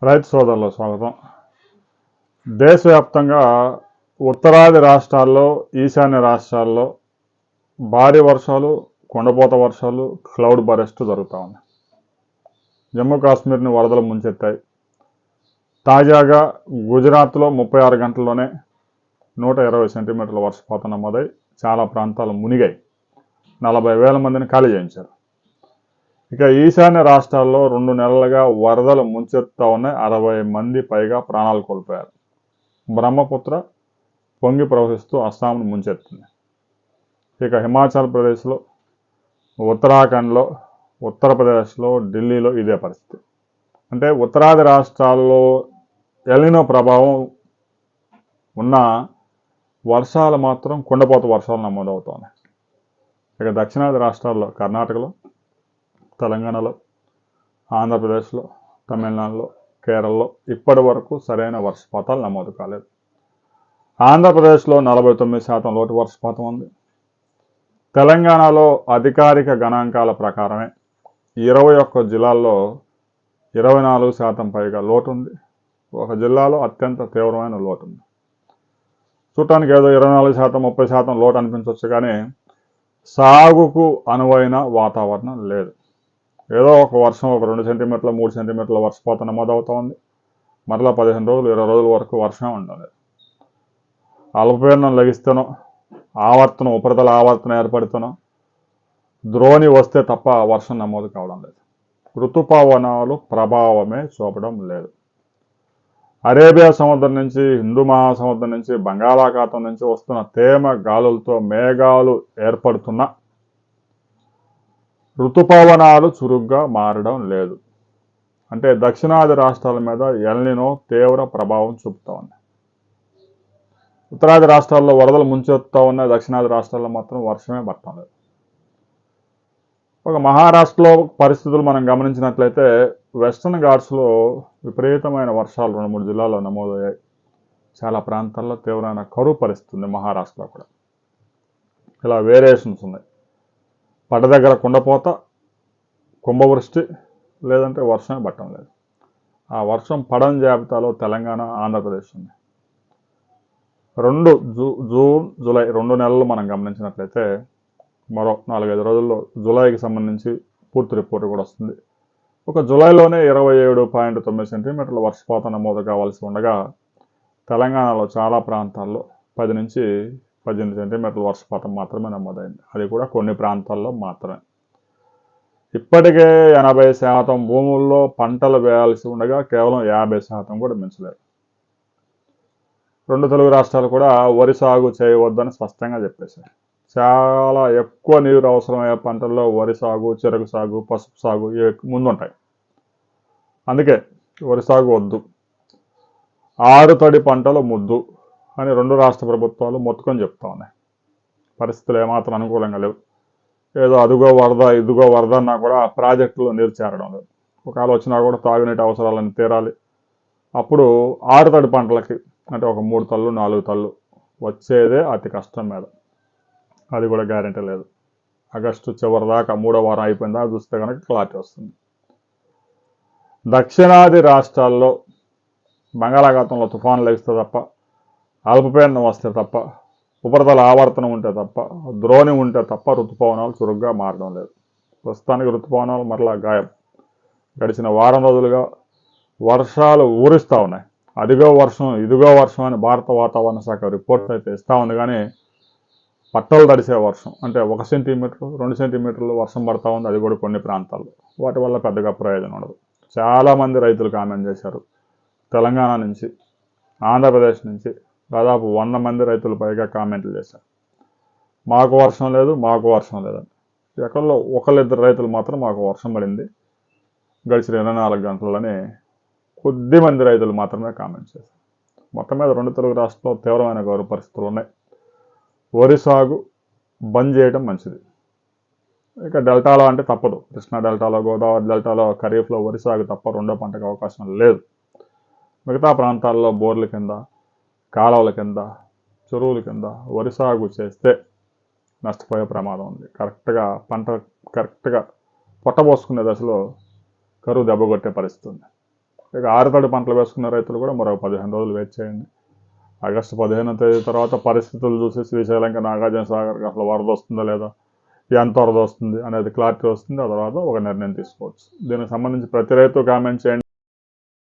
రైతు సోదరులకు స్వాగతం. దేశవ్యాప్తంగా ఉత్తరాది రాష్ట్రాల్లో, ఈశాన్య రాష్ట్రాల్లో భారీ వర్షాలు, కుండపోత వర్షాలు, క్లౌడ్ బరెస్ట్ జరుగుతూ ఉన్నాయి. జమ్మూ కాశ్మీర్ని వరదలు ముంచెత్తాయి. తాజాగా గుజరాత్లో 36 గంటల్లోనే 120 సెంటీమీటర్ల వర్షపాతం నమోదై చాలా ప్రాంతాలు మునిగాయి. 40,000 మందిని ఖాళీ చేయించారు. ఇక ఈశాన్య రాష్ట్రాల్లో 2 నెలలుగా వరదలు ముంచెత్తుతా ఉన్నాయి. 60 మంది పైగా ప్రాణాలు కోల్పోయారు. బ్రహ్మపుత్ర పొంగి ప్రవహిస్తూ అస్సాంను ముంచెత్తింది. ఇక హిమాచల్ ప్రదేశ్లో, ఉత్తరాఖండ్లో, ఉత్తరప్రదేశ్లో, ఢిల్లీలో ఇదే పరిస్థితి. అంటే ఉత్తరాది రాష్ట్రాల్లో ఎల్నినో ప్రభావం ఉన్న వర్షాలు మాత్రం కుండపోత వర్షాలు నమోదవుతున్నాయి. ఇక దక్షిణాది రాష్ట్రాల్లో కర్ణాటకలో, తెలంగాణలో, ఆంధ్రప్రదేశ్లో, తమిళనాడులో, కేరళలో ఇప్పటి వరకు సరైన వర్షపాతాలు నమోదు కాలేదు. ఆంధ్రప్రదేశ్లో 49% లోటు వర్షపాతం ఉంది. తెలంగాణలో అధికారిక గణాంకాల ప్రకారమే 21 జిల్లాల్లో 24% పైగా లోటు ఉంది. ఒక జిల్లాలో అత్యంత తీవ్రమైన లోటు ఉంది. చూడటానికి ఏదో 24%, 30% లోటు అనిపించవచ్చు, కానీ సాగుకు అనువైన వాతావరణం లేదు. ఏదో ఒక వర్షం, ఒక 2 సెంటీమీటర్ల, 3 సెంటీమీటర్ల వర్షపాతం నమోదవుతూ ఉంది. మరలా 15 రోజులు, 20 రోజుల వరకు వర్షం ఉండలేదు. అల్పపీడనం లభిస్తేనో, ఆవర్తనం, ఉపరితల ఆవర్తనం ఏర్పడితేనో ద్రోణి వస్తే తప్ప వర్షం నమోదు కావడం లేదు. ఋతుపవనాలు ప్రభావమే చూపడం లేదు. అరేబియా సముద్రం నుంచి, హిందూ మహాసముద్రం నుంచి, బంగాళాఖాతం నుంచి వస్తున్న తేమ గాలులతో మేఘాలు ఏర్పడుతున్నా ఋతుపవనాలు చురుగ్గా మారడం లేదు. అంటే దక్షిణాది రాష్ట్రాల మీద ఎల్నినో తీవ్ర ప్రభావం చూపుతా ఉంది. ఉత్తరాది రాష్ట్రాల్లో వరదలు ముంచెత్తుతా ఉన్నాయి. దక్షిణాది రాష్ట్రాల్లో మాత్రం వర్షమే పడటం లేదు. ఒక మహారాష్ట్రలో పరిస్థితులు మనం గమనించినట్లయితే వెస్టర్న్ ఘాట్స్లో విపరీతమైన వర్షాలు 2-3 జిల్లాల్లో నమోదయ్యాయి. చాలా ప్రాంతాల్లో తీవ్రమైన కరువు పరిస్థితి ఉంది. మహారాష్ట్రలో కూడా ఇలా వేరియేషన్స్ ఉన్నాయి. పడ్డ దగ్గర కుండపోత, కుంభవృష్టి, లేదంటే వర్షమే పట్టడం లేదు. ఆ వర్షం పడని జాబితాలో తెలంగాణ, ఆంధ్రప్రదేశ్ ఉంది. జూన్, జూలై 2 నెలలు మనం గమనించినట్లయితే మరో 4-5 రోజుల్లో జూలైకి సంబంధించి పూర్తి రిపోర్టు కూడా వస్తుంది. ఒక జూలైలోనే 27.9 సెంటీమీటర్ల వర్షపాతం నమోదు కావాల్సి ఉండగా తెలంగాణలో చాలా ప్రాంతాల్లో 10 నుంచి 18 సెంటీమీటర్ల వర్షపాతం మాత్రమే నమోదైంది. అది కూడా కొన్ని ప్రాంతాల్లో మాత్రమే. ఇప్పటికే 80% భూముల్లో పంటలు వేయాల్సి ఉండగా కేవలం 50% కూడా మించలేదు. 2 తెలుగు రాష్ట్రాలు కూడా వరి సాగు చేయవద్దని స్పష్టంగా చెప్పేశారు. చాలా ఎక్కువ నీరు అవసరమయ్యే పంటల్లో వరి సాగు, చెరకు సాగు, పసుపు సాగు ఇవి ముందుంటాయి. అందుకే వరి సాగు వద్దు, ఆరుతడి పంటలు ముద్దు అని 2 రాష్ట్ర ప్రభుత్వాలు మొత్తుకొని చెప్తా ఉన్నాయి. పరిస్థితులు ఏమాత్రం అనుకూలంగా లేవు. ఏదో అదుగో వరద, ఇదిగో వరద అన్నా కూడా ప్రాజెక్టులో నీరు చేరడం లేదు. ఒకవేళ వచ్చినా కూడా తాగునీటి అవసరాలను తీరాలి. అప్పుడు ఆరుతడి పంటలకి అంటే ఒక 3 తళ్ళు, 4 తళ్ళు వచ్చేదే అతి కష్టం మీద. అది కూడా గ్యారెంటీ లేదు. ఆగస్టు చివరి దాకా, 3వ వారం అయిపోయిన దాకా చూస్తే కనుక క్లారిటీ వస్తుంది. దక్షిణాది రాష్ట్రాల్లో బంగాళాఖాతంలో తుఫాను లభిస్తే తప్ప, అల్పపీడనం వస్తే తప్ప, ఉపరితల ఆవర్తనం ఉంటే తప్ప, ద్రోణి ఉంటే తప్ప ఋతుపవనాలు చురుగ్గా మారడం లేదు. ప్రస్తుతానికి ఋతుపవనాలు మరలా గాయం. గడిచిన వారం రోజులుగా వర్షాలు ఊరిస్తూ ఉన్నాయి. అదిగో వర్షం, ఇదిగో వర్షం అని భారత వాతావరణ శాఖ రిపోర్ట్ అయితే ఇస్తూ ఉంది, కానీ పట్టలు తడిసే వర్షం అంటే 1 సెంటీమీటర్, 2 సెంటీమీటర్లు వర్షం పడతా ఉంది. అది కూడా కొన్ని ప్రాంతాల్లో. వాటి వల్ల పెద్దగా ప్రయోజనం ఉండదు. చాలామంది రైతులు కామెంట్ చేశారు. తెలంగాణ నుంచి, ఆంధ్రప్రదేశ్ నుంచి దాదాపు 100 మంది రైతులు పైగా కామెంట్లు చేశారు. మాకు వర్షం లేదు, మాకు వర్షం లేదని. ఎక్కడో 1-2 రైతులు మాత్రం మాకు వర్షం పడింది గడిచిన 24 గంటలని కొద్ది మంది రైతులు మాత్రమే కామెంట్ చేశారు. మొత్తం మీద 2 తెలుగు రాష్ట్రాల్లో తీవ్రమైన కరువు పరిస్థితులు ఉన్నాయి. వరి సాగు బంద్ చేయడం మంచిది. ఇక డెల్టాలో అంటే తప్పదు. కృష్ణా డెల్టాలో, గోదావరి డెల్టాలో ఖరీఫ్లో వరి సాగు తప్ప రెండో పంటకు అవకాశం లేదు. మిగతా ప్రాంతాల్లో బోర్ల కింద, కాలువల కింద, చెరువుల కింద వరి సాగు చేస్తే నష్టపోయే ప్రమాదం ఉంది. కరెక్ట్గా పొట్టబోసుకునే దశలో కరువు దెబ్బకొట్టే పరిస్థితి ఉంది. ఇక ఆరుతడి పంటలు వేసుకున్న రైతులు కూడా మరో 15 రోజులు వెయిట్ చేయండి. ఆగస్టు 15వ తేదీ తర్వాత పరిస్థితులు చూసి శ్రీశైలంకి నాగార్జున సాగర్కి అసలు వరద వస్తుందా లేదా, ఎంత వరద వస్తుంది అనేది క్లారిటీ వస్తుంది. ఆ తర్వాత ఒక నిర్ణయం తీసుకోవచ్చు. దీనికి సంబంధించి ప్రతి రైతు కామెంట్ చేయండి.